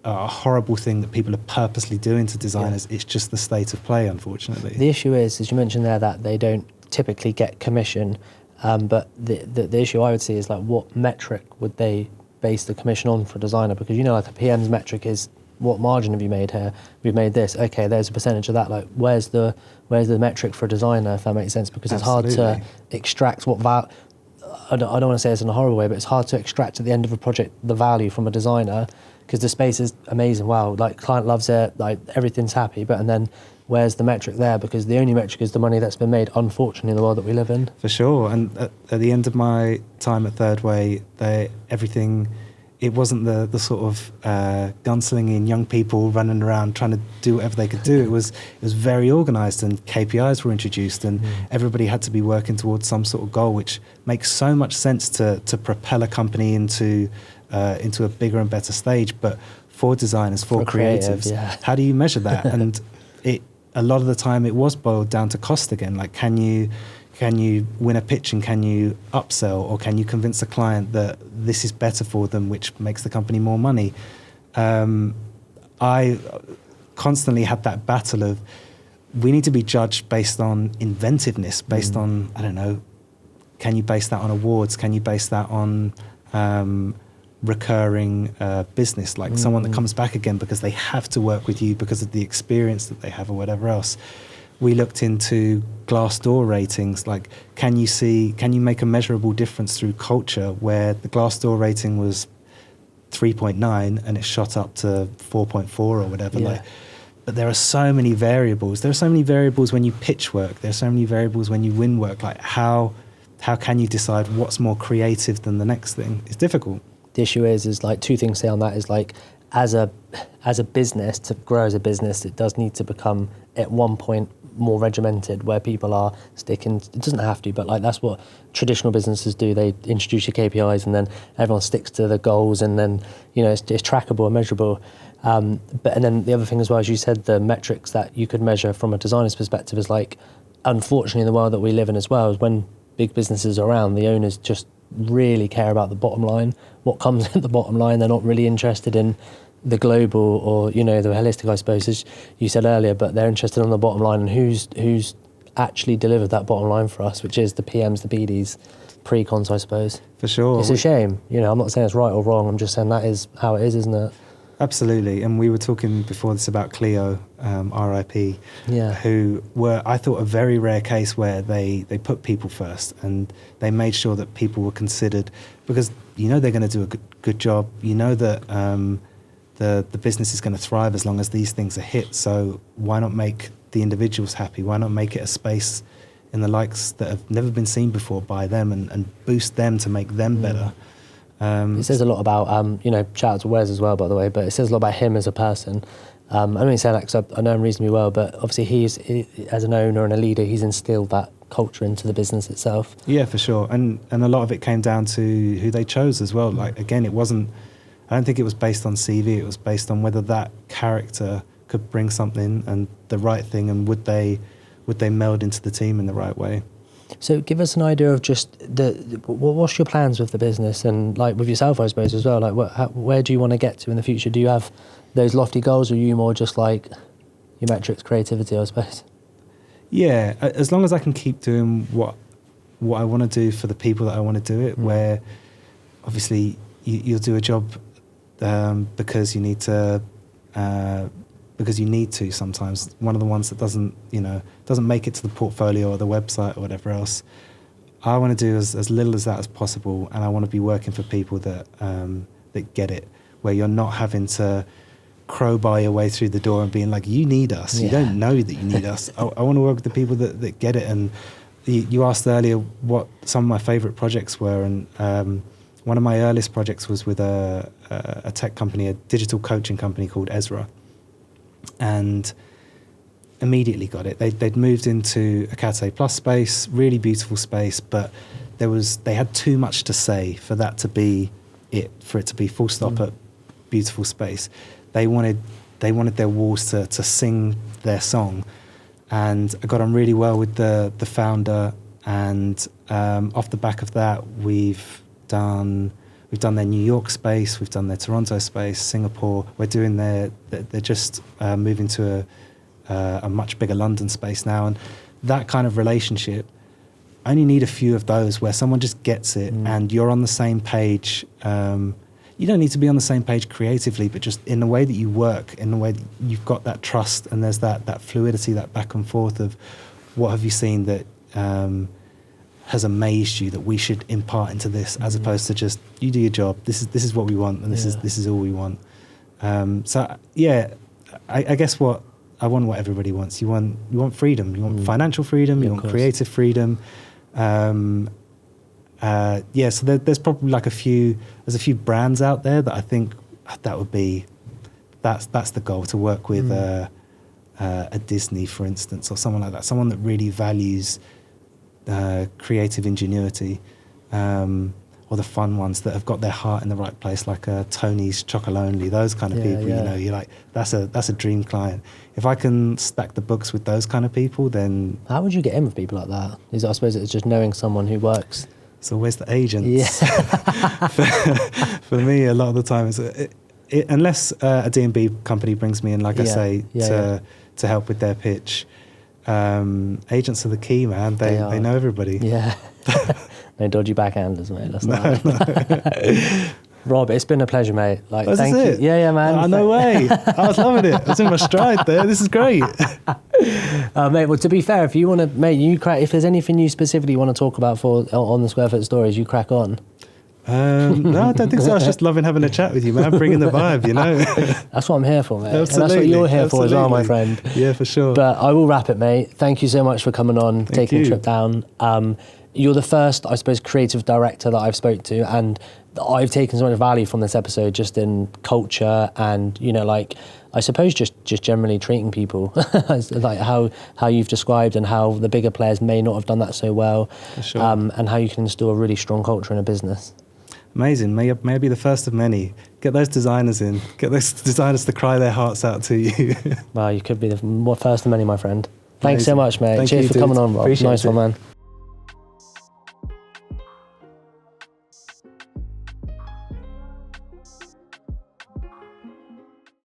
horrible thing that people are purposely doing to designers. It's just the state of play, unfortunately. The issue is, as you mentioned there, that they don't typically get commission, but the issue I would see is like, what metric would they base the commission on for a designer? Because like a PM's metric is, what margin have you made here? We've made this. Okay, there's a percentage of that. Like, where's the metric for a designer, if that makes sense? Because it's hard to extract what value. I don't want to say this in a horrible way, but it's hard to extract at the end of a project the value from a designer, because the space is amazing. Wow, like client loves it, like everything's happy. And then where's the metric there? Because the only metric is the money that's been made, unfortunately, in the world that we live in. For sure. And at the end of my time at Thirdway, everything. It wasn't the sort of gunslinging young people running around trying to do whatever they could do. It was very organised, and KPIs were introduced, and everybody had to be working towards some sort of goal, which makes so much sense to propel a company into a bigger and better stage. But for designers, for creatives, how do you measure that? And a lot of the time it was boiled down to cost again. Like, can you win a pitch, and can you upsell, or can you convince a client that this is better for them, which makes the company more money? I constantly had that battle of, we need to be judged based on inventiveness, based on, I don't know, can you base that on awards? Can you base that on recurring business, like someone that comes back again because they have to work with you because of the experience that they have or whatever else? We looked into Glassdoor ratings, like can you make a measurable difference through culture, where the Glassdoor rating was 3.9 and it shot up to 4.4 or whatever. But there are so many variables. There are so many variables when you pitch work. There are so many variables when you win work. Like how how can you decide what's more creative than the next thing? It's difficult. The issue is like two things to say on that is like, as a business, to grow as a business, it does need to become at one point more regimented, where people are sticking. It doesn't have to, but like that's what traditional businesses do. They introduce your KPIs, and then everyone sticks to the goals, and then it's trackable and measurable. And then the other thing as well, as you said, the metrics that you could measure from a designer's perspective is like, unfortunately, in the world that we live in as well, is when big businesses are around, the owners just really care about the bottom line, what comes at the bottom line. They're not really interested in the global or the holistic, I suppose, as you said earlier, but they're interested on the bottom line and who's actually delivered that bottom line for us, which is the PMs, the BDs, pre-cons, I suppose. For sure. It's a shame. I'm not saying it's right or wrong. I'm just saying that is how it is, isn't it? Absolutely. And we were talking before this about Cleo, RIP, who were, I thought, a very rare case where they put people first, and they made sure that people were considered, because they're going to do a good job. That the business is going to thrive as long as these things are hit. So why not make the individuals happy? Why not make it a space in the likes that have never been seen before by them, and boost them to make them better? It says a lot about, shout out to Wes as well, by the way, but it says a lot about him as a person. I'm only saying that because I know him reasonably well, but obviously he, as an owner and a leader, he's instilled that culture into the business itself. Yeah, for sure. And a lot of it came down to who they chose as well. Like, again, I don't think it was based on CV, it was based on whether that character could bring something and the right thing, and would they meld into the team in the right way. So give us an idea of just what's your plans with the business, and like with yourself, I suppose, as well. Like, where do you want to get to in the future? Do you have those lofty goals, or are you more just like your metrics, creativity, I suppose? Yeah, as long as I can keep doing what I want to do for the people that I want to do it, where obviously you'll do a job because you need to. Because you need to sometimes. One of the ones that doesn't make it to the portfolio or the website or whatever else. I want to do as little as that as possible, and I want to be working for people that get it, where you're not having to crowbar your way through the door and being like, you need us. You don't know that you need us. I want to work with the people that get it. And you asked earlier what some of my favourite projects were, and one of my earliest projects was with a tech company, a digital coaching company called Ezra. And immediately got it. They'd moved into a Cat A Plus space, really beautiful space, but they had too much to say for that to be it, for it to be full stop at beautiful space. They wanted their walls to sing their song, and I got on really well with the founder. And off the back of that, we've done their New York space, we've done their Toronto space, Singapore. We're doing they're just moving to a much bigger London space now. And that kind of relationship, I only need a few of those where someone just gets it and you're on the same page. You don't need to be on the same page creatively, but just in the way that you work, in the way that you've got that trust, and there's that fluidity, that back and forth of what have you seen that has amazed you that we should impart into this, as opposed to just you do your job. This is what we want, and this is all we want. So yeah, I guess what everybody wants. You want freedom. You want financial freedom. You want creative freedom. So there's probably like a few brands out there that I think that would be that's the goal, to work with a Disney, for instance, or someone like that, someone that really values creative ingenuity, or the fun ones that have got their heart in the right place, like Tony's Chocolonely, those kind of people. You're like, that's a dream client. If I can stack the books with those kind of people, then how would you get in with people like that? I suppose it's just knowing someone who works. It's always the agents. For me, a lot of the time, unless a D&B company brings me in, like I say, to help with their pitch. Agents are the key, man. They know everybody. Yeah. No dodgy backhanders, mate. That's not Rob, it's been a pleasure, mate. Like, thank you. Yeah, man. Oh, no way. I was loving it. I was in my stride there. This is great. Mate, well, to be fair, if you want to, mate, if there's anything you specifically want to talk about on the Square Foot Stories, you crack on. No, I don't think so. I was just loving having a chat with you, man. Bringing the vibe, That's what I'm here for, mate. Absolutely. And that's what you're here for as well, my friend. Yeah, for sure. But I will wrap it, mate. Thank you so much for coming on, taking a trip down. you're the first, I suppose, creative director that I've spoke to, and I've taken so much value from this episode just in culture and, you know, like, I suppose just generally treating people like how you've described, and how the bigger players may not have done that so well. For sure. And how you can instill a really strong culture in a business. Amazing. May I be the first of many. Get those designers in. Get those designers to cry their hearts out to you. Well, you could be the first of many, my friend. Thanks so much, mate. Thank Cheers you, for dude. coming on, Rob. Appreciate Nice it. one, man.